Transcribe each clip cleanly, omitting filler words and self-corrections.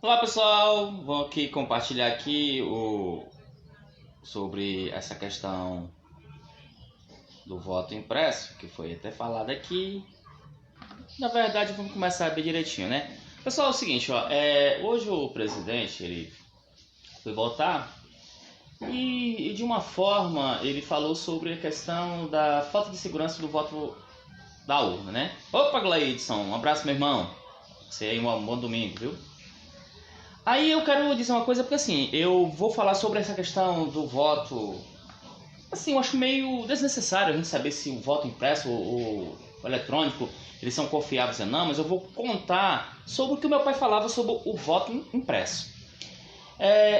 Olá pessoal, vou aqui compartilhar aqui sobre essa questão do voto impresso, que foi até falado aqui. Na verdade, vamos começar bem direitinho, né? Pessoal, é o seguinte, hoje o presidente ele foi votar e de uma forma ele falou sobre a questão da falta de segurança do voto da urna, né? Opa, Gleidson, um abraço, meu irmão. Você aí, um bom domingo, viu? Aí eu quero dizer uma coisa, porque assim, eu vou falar sobre essa questão do voto. Assim, eu acho meio desnecessário a gente saber se o voto impresso ou o eletrônico, eles são confiáveis ou não, mas eu vou contar sobre o que o meu pai falava sobre o voto impresso.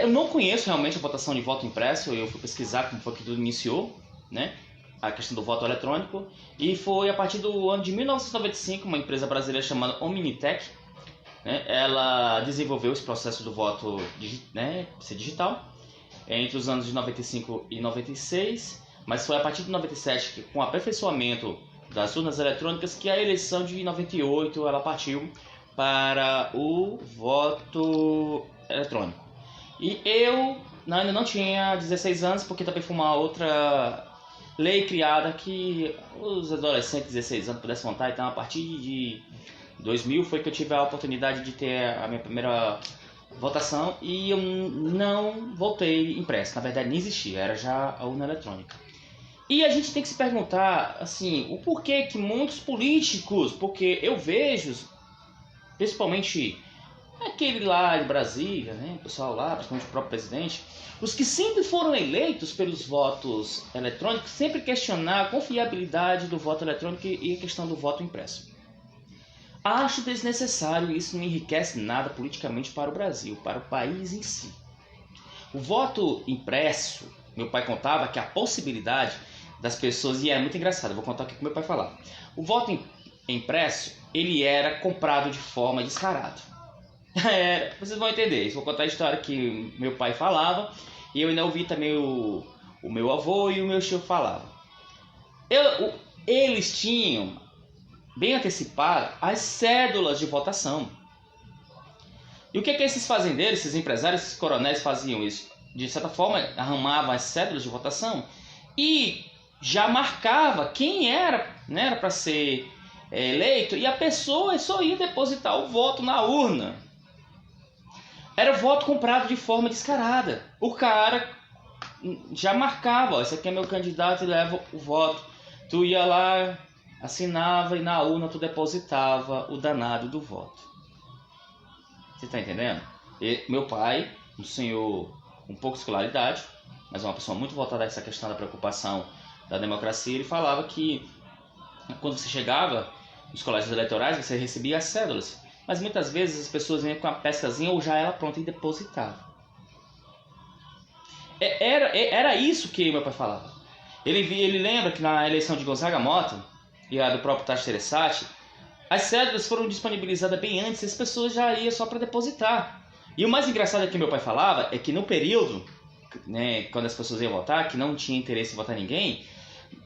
Eu não conheço realmente a votação de voto impresso, eu fui pesquisar como foi que tudo iniciou, né? A questão do voto eletrônico, e foi a partir do ano de 1995, uma empresa brasileira chamada Omnitec, né, ela desenvolveu esse processo do voto ser digital entre os anos de 95 e 96, mas foi a partir de 97 que, com o aperfeiçoamento das urnas eletrônicas, que a eleição de 98 ela partiu para o voto eletrônico. E eu ainda não tinha 16 anos, porque também foi uma outra lei criada que os adolescentes de 16 anos pudessem votar. Então, a partir de 2000 foi que eu tive a oportunidade de ter a minha primeira votação e eu não votei impresso. Na verdade, nem existia, era já a urna eletrônica. E a gente tem que se perguntar, assim, o porquê que muitos políticos, porque eu vejo, principalmente aquele lá de Brasília, né, o pessoal lá, principalmente o próprio presidente, os que sempre foram eleitos pelos votos eletrônicos, sempre questionar a confiabilidade do voto eletrônico e a questão do voto impresso. Acho desnecessário, isso não enriquece nada politicamente para o Brasil, para o país em si. O voto impresso, meu pai contava que a possibilidade das pessoas, e é muito engraçado, eu vou contar o que meu pai falava. O voto impresso, ele era comprado de forma descarada. Vocês vão entender, vou contar a história que meu pai falava, e eu ainda ouvi também o meu avô e o meu tio falavam. Eles tinham bem antecipado as cédulas de votação. E o que esses fazendeiros, esses empresários, esses coronéis faziam isso? De certa forma, arrumavam as cédulas de votação e já marcava quem era para ser eleito, e a pessoa só ia depositar o voto na urna. Era o voto comprado de forma descarada. O cara já marcava, esse aqui é meu candidato e leva o voto. Tu ia lá, assinava e na urna tu depositava o danado do voto. Você está entendendo? Meu pai, um senhor com pouca escolaridade, mas uma pessoa muito voltada a essa questão da preocupação da democracia, ele falava que quando você chegava nos colégios eleitorais, você recebia as cédulas, mas muitas vezes as pessoas vinham com a pescazinha ou já ela pronta e depositavam. Era isso que meu pai falava. Ele lembra que na eleição de Gonzaga Mota e a do próprio Tasso Gereissati, as cédulas foram disponibilizadas bem antes, as pessoas já iam só para depositar. E o mais engraçado é que meu pai falava é que no período, né, quando as pessoas iam votar, que não tinha interesse em votar ninguém,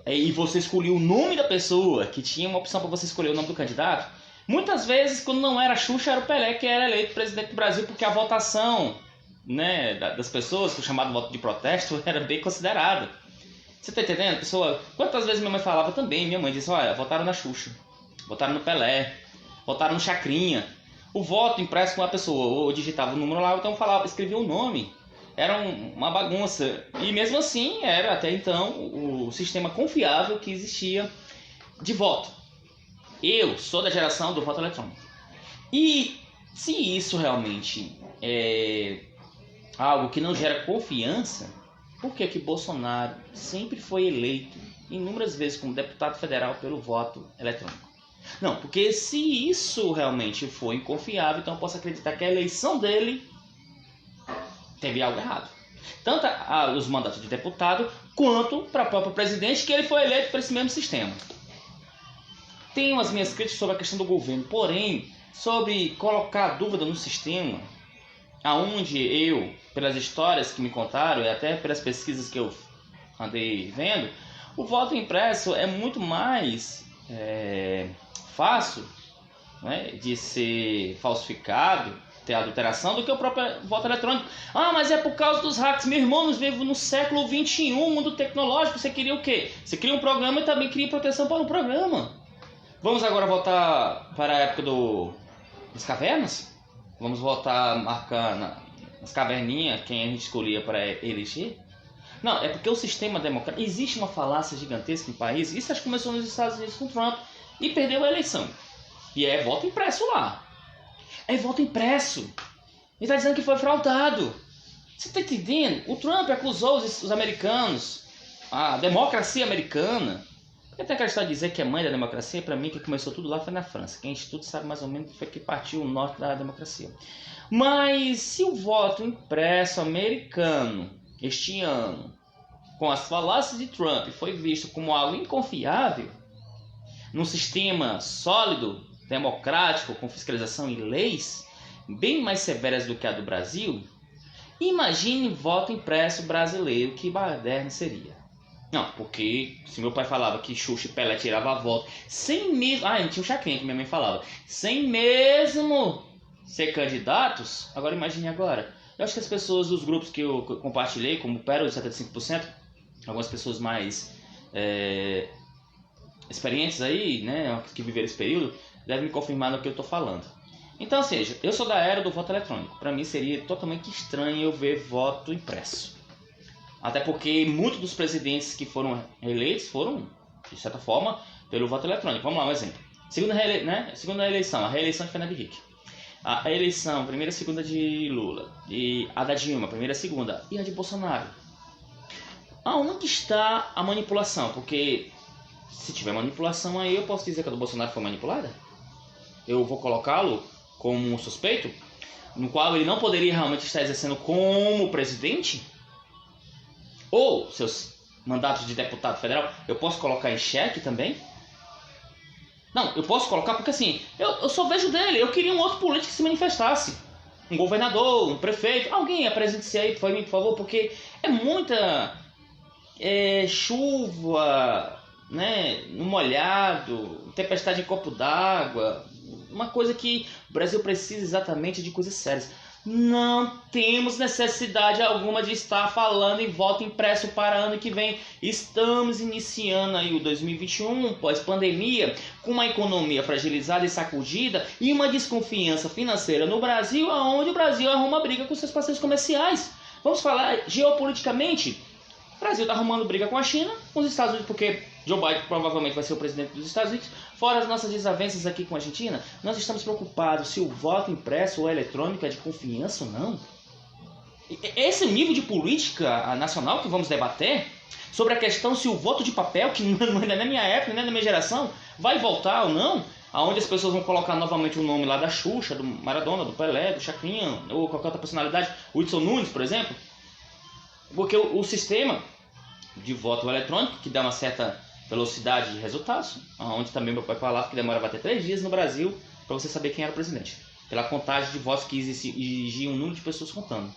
e você escolhia o nome da pessoa, que tinha uma opção para você escolher o nome do candidato, muitas vezes, quando não era Xuxa, era o Pelé que era eleito presidente do Brasil, porque a votação, né, das pessoas, o chamado voto de protesto, era bem considerada. Você tá entendendo, pessoa? Quantas vezes minha mãe falava também, minha mãe disse, olha, votaram na Xuxa, votaram no Pelé, votaram no Chacrinha. O voto impresso com a pessoa, ou digitava o número lá, ou então falava, escrevia o nome. Era uma bagunça. E mesmo assim, era até então o sistema confiável que existia de voto. Eu sou da geração do voto eletrônico. E se isso realmente é algo que não gera confiança, por que Bolsonaro sempre foi eleito inúmeras vezes como deputado federal pelo voto eletrônico? Não, porque se isso realmente for inconfiável, então eu posso acreditar que a eleição dele teve algo errado. Tanto os mandatos de deputado, quanto para o próprio presidente, que ele foi eleito por esse mesmo sistema. Tenho as minhas críticas sobre a questão do governo, porém, sobre colocar dúvida no sistema, aonde eu, pelas histórias que me contaram e até pelas pesquisas que eu andei vendo, o voto impresso é muito mais fácil, né, de ser falsificado, ter adulteração do que o próprio voto eletrônico. Ah, mas é por causa dos hacks. Meu irmão, nós vivemos no século XXI, mundo tecnológico. Você queria o quê? Você queria um programa e também queria proteção para o programa. Vamos agora voltar para a época das cavernas? Vamos voltar a marcar nas caverninhas quem a gente escolhia para eleger? Não, é porque o sistema democrático... Existe uma falácia gigantesca no país. Isso acho que começou nos Estados Unidos com Trump e perdeu a eleição. E é voto impresso lá. É voto impresso. Ele está dizendo que foi fraudado. Você está entendendo? O Trump acusou os americanos, a democracia americana. Porque tem aquela história de dizer que a mãe da democracia, para mim, que começou tudo lá foi na França. Quem estuda sabe mais ou menos que foi que partiu o norte da democracia. Mas se o voto impresso americano, este ano, com as falácias de Trump, foi visto como algo inconfiável, num sistema sólido, democrático, com fiscalização e leis bem mais severas do que a do Brasil, imagine voto impresso brasileiro, que baderna seria. Não, porque se meu pai falava que Xuxa e Pelé tirava voto, sem mesmo... Ah, tinha um chacrinha que minha mãe falava. Sem mesmo ser candidatos, agora imagine agora. Eu acho que as pessoas dos grupos que eu compartilhei, como o Pérola, 75%, algumas pessoas mais experientes aí, né, que viveram esse período, devem me confirmar no que eu estou falando. Então, ou seja, eu sou da era do voto eletrônico. Para mim seria totalmente estranho eu ver voto impresso. Até porque muitos dos presidentes que foram eleitos foram, de certa forma, pelo voto eletrônico. Vamos lá, um exemplo. Segunda eleição, a reeleição de Fernando Henrique. A eleição, primeira e segunda de Lula. E a da Dilma, primeira e segunda. E a de Bolsonaro. Aonde está a manipulação? Porque se tiver manipulação aí, eu posso dizer que a do Bolsonaro foi manipulada? Eu vou colocá-lo como um suspeito, no qual ele não poderia realmente estar exercendo como presidente? Ou seus mandatos de deputado federal, eu posso colocar em xeque também? Não, eu posso colocar porque assim, eu só vejo dele. Eu queria um outro político que se manifestasse. Um governador, um prefeito, alguém apresente-se aí por favor, porque é muita chuva, né, no molhado, tempestade em copo d'água, uma coisa que o Brasil precisa exatamente de coisas sérias. Não temos necessidade alguma de estar falando em voto impresso para ano que vem. Estamos iniciando aí o 2021, pós-pandemia, com uma economia fragilizada e sacudida e uma desconfiança financeira no Brasil, onde o Brasil arruma briga com seus parceiros comerciais. Vamos falar geopoliticamente. O Brasil está arrumando briga com a China, com os Estados Unidos, porque Joe Biden provavelmente vai ser o presidente dos Estados Unidos. Fora as nossas desavenças aqui com a Argentina, nós estamos preocupados se o voto impresso ou eletrônico é de confiança ou não. Esse nível de política nacional que vamos debater, sobre a questão se o voto de papel, que não é da minha época, não é da minha geração, vai voltar ou não, aonde as pessoas vão colocar novamente o nome lá da Xuxa, do Maradona, do Pelé, do Chacrinha, ou qualquer outra personalidade, o Whitson Nunes, por exemplo. Porque o sistema de voto eletrônico, que dá uma certa velocidade de resultados, onde também meu pai falava que demorava até 3 dias no Brasil para você saber quem era o presidente, pela contagem de votos que exigia um número de pessoas contando.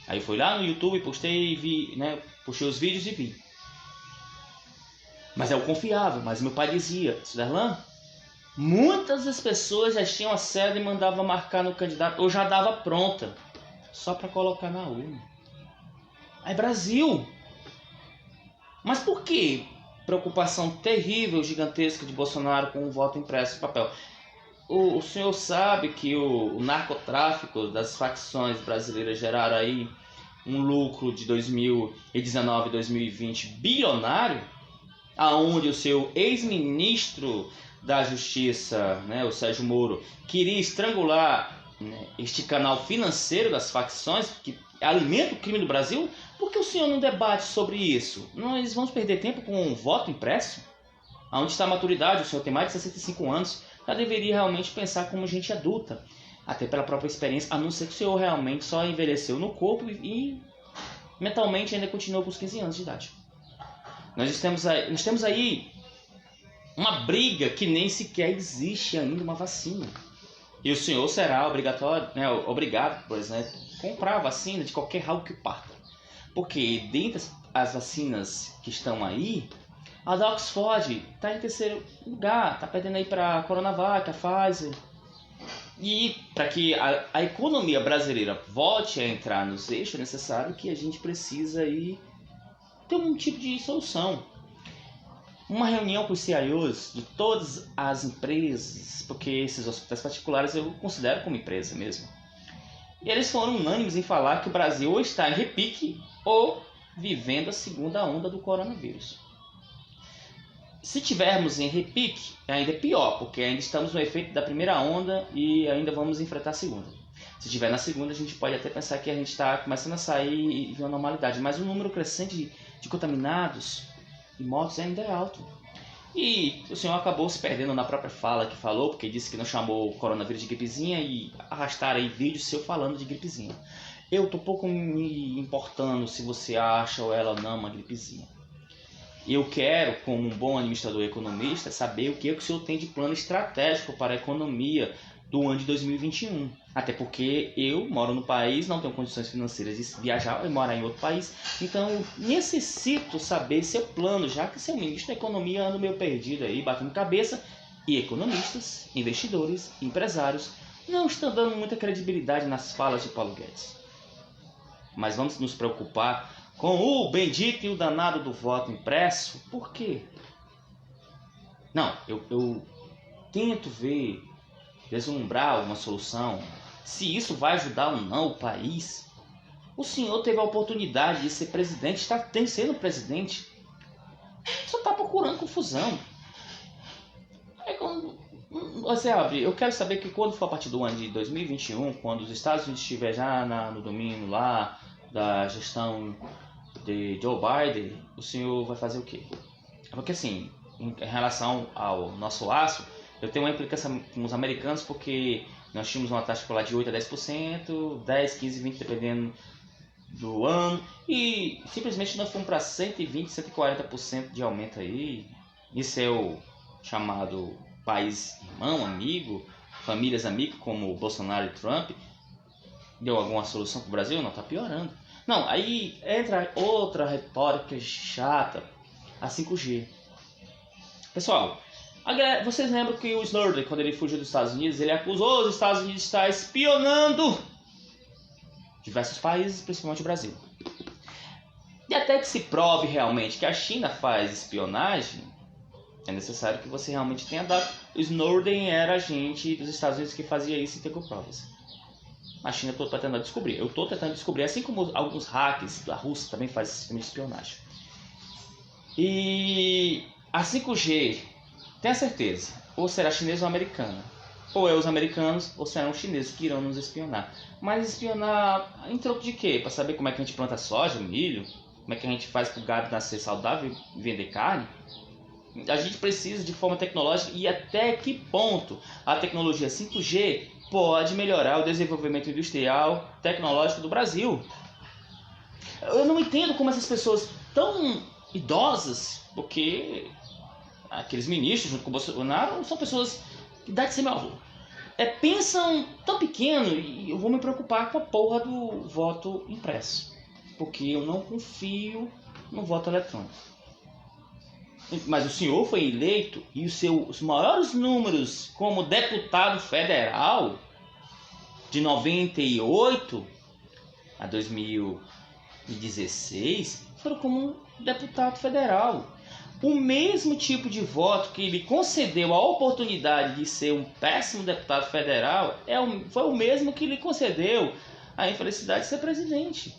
Aí eu fui lá no YouTube, postei e vi, né, puxei os vídeos e vi. Mas é o confiável, mas meu pai dizia, Suderlan, muitas das pessoas já tinham a cédula e mandavam marcar no candidato, ou já dava pronta, só para colocar na urna. Aí Brasil! Mas por que preocupação terrível, gigantesca de Bolsonaro com o voto impresso em papel? O senhor sabe que o narcotráfico das facções brasileiras geraram aí um lucro de 2019 e 2020 bilionário, aonde o seu ex-ministro da Justiça, né, o Sérgio Moro, queria estrangular, né, este canal financeiro das facções que alimenta o crime do Brasil? Por que o senhor não debate sobre isso? Nós vamos perder tempo com um voto impresso? Aonde está a maturidade? O senhor tem mais de 65 anos, já deveria realmente pensar como gente adulta, até pela própria experiência, a não ser que o senhor realmente só envelheceu no corpo e mentalmente ainda continua com os 15 anos de idade. Nós temos aí uma briga que nem sequer existe ainda uma vacina. E o senhor será obrigado, por exemplo, a comprar a vacina de qualquer ralo que parta. Porque dentre as vacinas que estão aí, a da Oxford está em terceiro lugar, está perdendo aí para a Coronavac, a Pfizer. E para que a economia brasileira volte a entrar nos eixos, é necessário que a gente precisa aí ter um tipo de solução. Uma reunião com os CIOs de todas as empresas, porque esses hospitais particulares eu considero como empresa mesmo. E eles foram unânimes em falar que o Brasil ou está em repique ou vivendo a segunda onda do coronavírus. Se tivermos em repique, ainda é pior, porque ainda estamos no efeito da primeira onda e ainda vamos enfrentar a segunda. Se estiver na segunda, a gente pode até pensar que a gente está começando a sair e ver uma normalidade, mas o número crescente de contaminados e mortos ainda é alto. E o senhor acabou se perdendo na própria fala que falou, porque disse que não chamou o coronavírus de gripezinha e arrastaram aí vídeos seu falando de gripezinha. Eu tô pouco me importando se você acha ou ela não uma gripezinha. Eu quero, como um bom administrador e economista, saber o que o senhor tem de plano estratégico para a economia do ano de 2021. Até porque eu moro no país, não tenho condições financeiras de viajar ou morar em outro país. Então eu necessito saber seu plano, já que seu ministro da economia anda meio perdido aí, batendo cabeça. E economistas, investidores, empresários não estão dando muita credibilidade nas falas de Paulo Guedes. Mas vamos nos preocupar com o bendito e o danado do voto impresso. Por quê? Não, eu tento ver, vislumbrar uma solução. Se isso vai ajudar ou não o país. O senhor teve a oportunidade de ser presidente, está sendo presidente. Só está procurando confusão. Eu quero saber que quando for a partir do ano de 2021, quando os Estados Unidos estiver já no domínio lá da gestão de Joe Biden, o senhor vai fazer o quê? Porque assim, em relação ao nosso aço, eu tenho uma implicância com os americanos porque nós tínhamos uma taxa lá de 8 a 10%, 10, 15, 20 dependendo do ano, e simplesmente nós fomos para 120, 140% de aumento aí. Isso é o chamado país irmão, amigo, famílias amigas como Bolsonaro e Trump. Deu alguma solução para o Brasil? Não, está piorando. Não, aí entra outra retórica chata, a 5G. Pessoal, vocês lembram que o Snowden, quando ele fugiu dos Estados Unidos, ele acusou os Estados Unidos de estar espionando diversos países, principalmente o Brasil. E até que se prove realmente que a China faz espionagem, é necessário que você realmente tenha dado. O Snowden era agente dos Estados Unidos que fazia isso e tem provas. A China está tentando descobrir. Eu estou tentando descobrir, assim como alguns hackers da Rússia também fazem sistema de espionagem. E a 5G, tenha certeza, ou será chinesa ou americana. Ou é os americanos, ou serão os chineses que irão nos espionar. Mas espionar em troco de quê? Para saber como é que a gente planta soja, milho? Como é que a gente faz para o gado nascer saudável e vender carne? A gente precisa de forma tecnológica e até que ponto a tecnologia 5G pode melhorar o desenvolvimento industrial, tecnológico do Brasil. Eu não entendo como essas pessoas tão idosas, porque aqueles ministros junto com o Bolsonaro são pessoas de idade de meu avô. Pensam tão pequeno e eu vou me preocupar com a porra do voto impresso, porque eu não confio no voto eletrônico. Mas o senhor foi eleito e os seus maiores números como deputado federal de 98 a 2016 foram como deputado federal. O mesmo tipo de voto que lhe concedeu a oportunidade de ser um péssimo deputado federal foi o mesmo que lhe concedeu a infelicidade de ser presidente.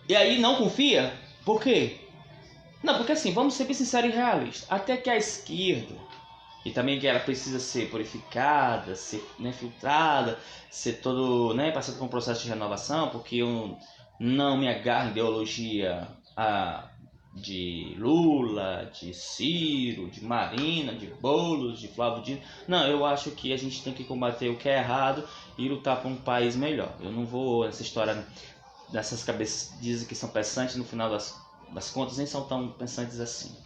E aí não confia? Por quê? Não, porque assim, vamos ser bem sinceros e realistas. Até que a esquerda, e também que ela precisa ser purificada, ser filtrada, ser todo, passando por um processo de renovação, porque eu não me agarro em ideologia de Lula, de Ciro, de Marina, de Boulos, de Flávio Dino. Não, eu acho que a gente tem que combater o que é errado e lutar por um país melhor. Eu não vou nessa história, dessas cabeças dizem que são pensantes, no final das contas nem são tão pensantes assim.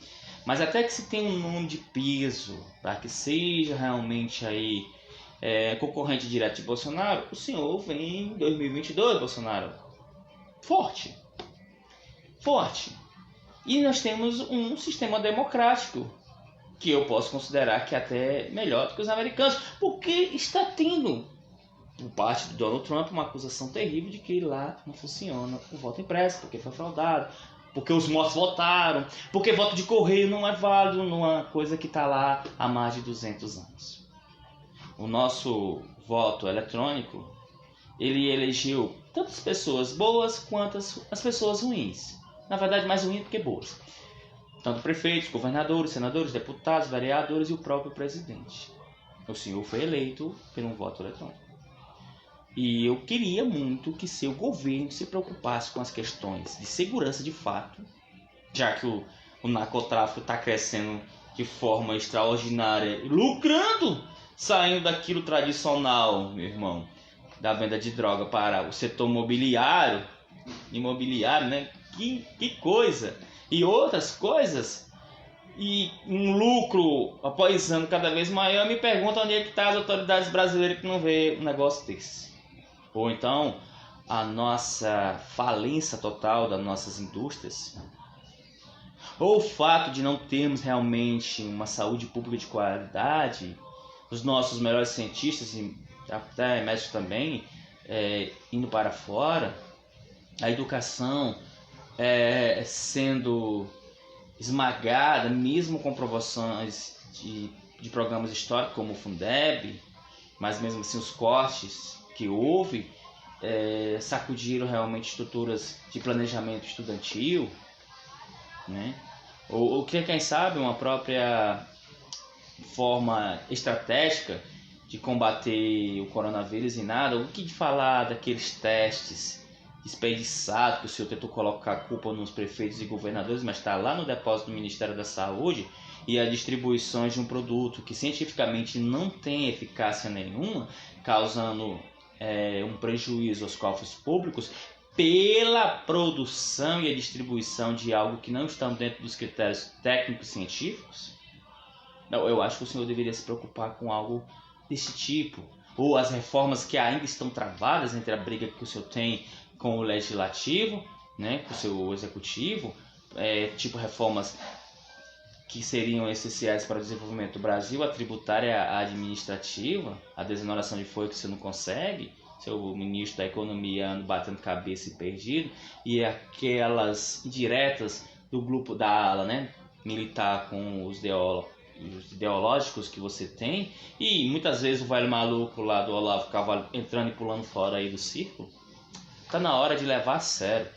Mas até que se tenha um nome de peso para que seja realmente aí concorrente direto de Bolsonaro, o senhor vem em 2022, Bolsonaro, forte. E nós temos um sistema democrático que eu posso considerar que é até melhor do que os americanos, porque está tendo, por parte do Donald Trump, uma acusação terrível de que lá não funciona o voto impresso, porque foi fraudado, porque os mortos votaram, porque voto de correio não é válido numa coisa que está lá há mais de 200 anos. O nosso voto eletrônico, ele elegeu tantas pessoas boas quanto as pessoas ruins. Na verdade, mais ruins do que boas. Tanto prefeitos, governadores, senadores, deputados, vereadores e o próprio presidente. O senhor foi eleito por um voto eletrônico. E eu queria muito que seu governo se preocupasse com as questões de segurança de fato, já que o narcotráfico está crescendo de forma extraordinária, lucrando, saindo daquilo tradicional, meu irmão, da venda de droga para o setor imobiliário, né? Que coisa! E outras coisas, e um lucro após ano cada vez maior. Eu me pergunto onde é que estão as autoridades brasileiras que não vê um negócio desse. Ou então a nossa falência total das nossas indústrias, ou o fato de não termos realmente uma saúde pública de qualidade, os nossos melhores cientistas e até médicos também indo para fora, a educação sendo esmagada, mesmo com promoções de programas históricos como o Fundeb, mas mesmo assim os cortes que houve sacudiram realmente estruturas de planejamento estudantil, né? Ou que quem sabe uma própria forma estratégica de combater o coronavírus e nada. O que falar daqueles testes desperdiçados que o senhor tentou colocar a culpa nos prefeitos e governadores, mas está lá no depósito do Ministério da Saúde, e a distribuição de um produto que cientificamente não tem eficácia nenhuma, causando um prejuízo aos cofres públicos pela produção e a distribuição de algo que não estão dentro dos critérios técnicos científicos? Não, eu acho que o senhor deveria se preocupar com algo desse tipo. Ou as reformas que ainda estão travadas entre a briga que o senhor tem com o legislativo, né, com o seu executivo, tipo reformas que seriam essenciais para o desenvolvimento do Brasil, a tributária, a administrativa, a desoneração de folha que você não consegue, seu ministro da Economia anda batendo cabeça e perdido, e aquelas diretas do grupo da ala, né, militar com os ideológicos que você tem, e muitas vezes o velho maluco lá do Olavo Carvalho entrando e pulando fora aí do círculo. Está na hora de levar a sério.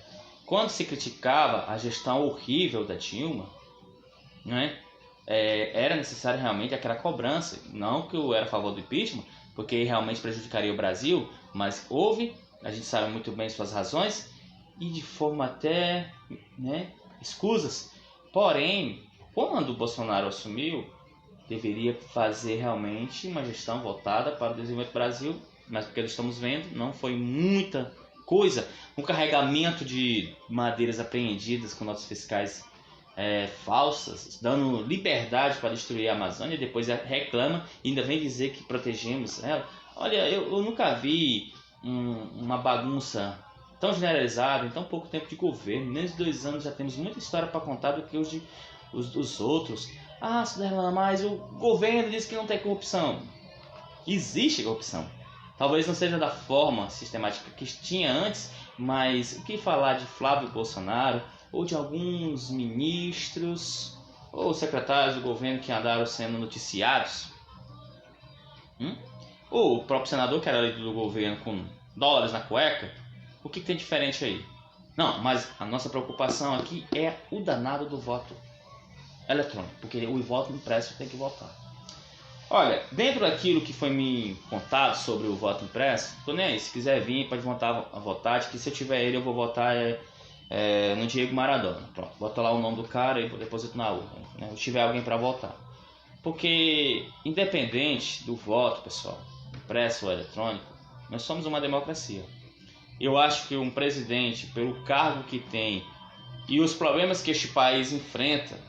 Quando se criticava a gestão horrível da Dilma, né, era necessário realmente aquela cobrança. Não que eu era a favor do impeachment, porque realmente prejudicaria o Brasil, mas houve, a gente sabe muito bem suas razões, e de forma até, né, escusas. Porém, quando o Bolsonaro assumiu, deveria fazer realmente uma gestão voltada para o desenvolvimento do Brasil, mas porque nós estamos vendo, não foi muita coisa. Um carregamento de madeiras apreendidas com notas fiscais falsas, dando liberdade para destruir a Amazônia, e depois reclama e ainda vem dizer que protegemos ela. Olha, eu nunca vi uma bagunça tão generalizada em tão pouco tempo de governo. Em menos de 2 anos já temos muita história para contar do que os outros. Ah, mas o governo diz que não tem corrupção. Existe corrupção. Talvez não seja da forma sistemática que tinha antes, mas o que falar de Flávio Bolsonaro, ou de alguns ministros, ou secretários do governo que andaram sendo noticiados? Ou o próprio senador que era líder do governo com dólares na cueca? O que tem diferente aí? Não, mas a nossa preocupação aqui é o danado do voto eletrônico, porque o voto impresso tem que votar. Olha, dentro daquilo que foi me contado sobre o voto impresso, tô nem aí, se quiser vir, pode votar à vontade, que se eu tiver ele, eu vou votar no Diego Maradona. Pronto, bota lá o nome do cara e deposito na urna, né? Se tiver alguém para votar. Porque, independente do voto, pessoal, impresso ou eletrônico, nós somos uma democracia. Eu acho que um presidente, pelo cargo que tem e os problemas que este país enfrenta,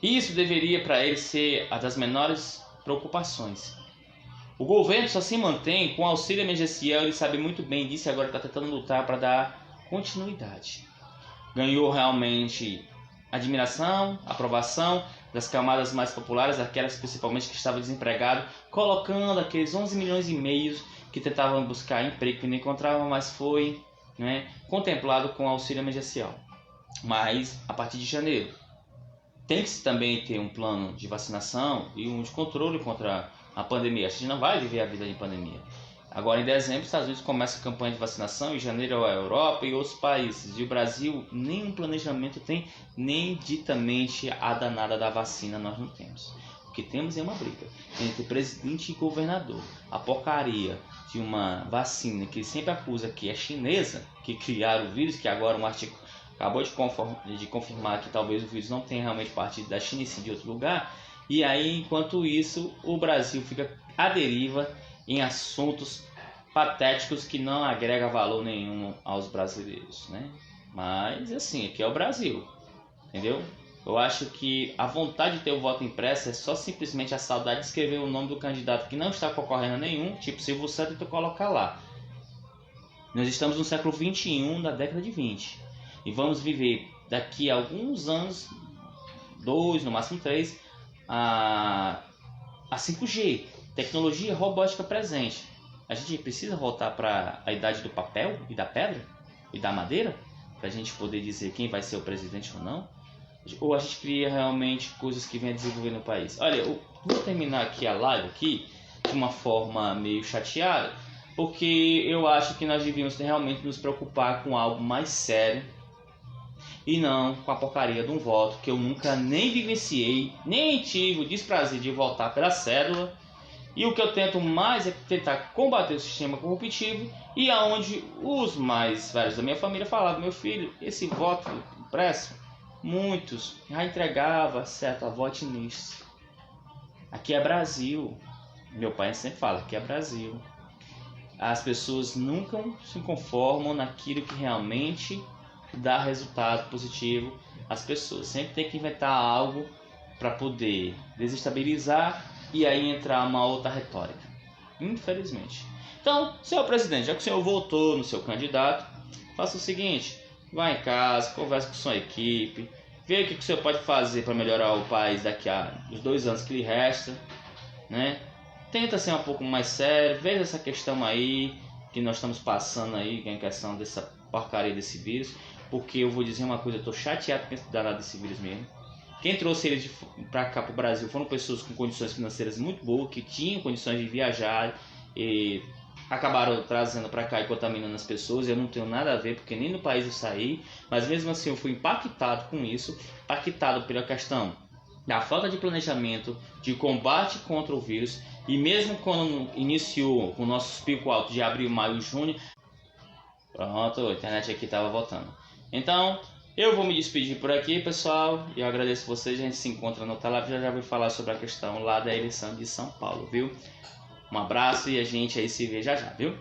isso deveria para ele ser a das menores preocupações. O governo só se mantém com auxílio emergencial, ele sabe muito bem disso e agora está tentando lutar para dar continuidade. Ganhou realmente admiração, aprovação, das camadas mais populares, aquelas principalmente que estavam desempregadas, colocando aqueles 11 milhões e meio que tentavam buscar emprego que não encontravam, mas foi, né, contemplado com auxílio emergencial. Mas a partir de janeiro tem que também ter um plano de vacinação e um de controle contra a pandemia. A gente não vai viver a vida de pandemia. Agora em dezembro, os Estados Unidos começa a campanha de vacinação, em janeiro a Europa e outros países. E o Brasil, nenhum planejamento tem, nem ditamente a danada da vacina nós não temos. O que temos é uma briga entre presidente e governador. A porcaria de uma vacina que ele sempre acusa que é chinesa, que criaram o vírus, que agora um artigo acabou de confirmar que talvez o vírus não tenha realmente partido da China e sim de outro lugar. E aí, enquanto isso, o Brasil fica à deriva em assuntos patéticos que não agrega valor nenhum aos brasileiros, né? Mas assim, aqui é o Brasil, entendeu? Eu acho que a vontade de ter o voto impresso é só simplesmente a saudade de escrever o nome do candidato que não está concorrendo a nenhum, tipo Silvio Santos, e tu colocar lá. Nós estamos no século XXI, da década de 20, e vamos viver daqui a alguns anos, 2, no máximo 3, a 5G, tecnologia robótica presente. A gente precisa voltar para a idade do papel e da pedra e da madeira para a gente poder dizer quem vai ser o presidente ou não? Ou a gente cria realmente coisas que venham a desenvolver no país? Olha, eu vou terminar aqui a live aqui de uma forma meio chateada, porque eu acho que nós devíamos realmente nos preocupar com algo mais sério e não com a porcaria de um voto que eu nunca nem vivenciei, nem tive o desprazer de votar pela cédula. E o que eu tento mais é tentar combater o sistema corruptivo, e aonde os mais velhos da minha família falavam: meu filho, esse voto impresso, muitos já entregava certo, vote nisso. Aqui é Brasil. Meu pai sempre fala, aqui é Brasil. As pessoas nunca se conformam naquilo que realmente dá resultado positivo às pessoas. Sempre tem que inventar algo para poder desestabilizar e aí entrar uma outra retórica, infelizmente. Então, senhor presidente, já que o senhor votou no seu candidato, faça o seguinte: vá em casa, converse com sua equipe, veja o que o senhor pode fazer para melhorar o país daqui a os 2 anos que lhe resta, né? Tenta ser um pouco mais sério, veja essa questão aí que nós estamos passando aí, que é a questão dessa porcaria desse vírus, porque eu vou dizer uma coisa, eu tô chateado com esse danado desse vírus mesmo. Quem trouxe eles para cá, para o Brasil, foram pessoas com condições financeiras muito boas, que tinham condições de viajar e acabaram trazendo para cá e contaminando as pessoas. Eu não tenho nada a ver, porque nem no país eu saí, mas mesmo assim eu fui impactado com isso, impactado pela questão da falta de planejamento, de combate contra o vírus. E mesmo quando iniciou com nossos picos altos de abril, maio e junho, pronto, a internet aqui estava voltando. Então, eu vou me despedir por aqui, pessoal, e eu agradeço vocês. A gente se encontra no outra live, já vou falar sobre a questão lá da eleição de São Paulo, viu? Um abraço e a gente aí se vê já já, viu?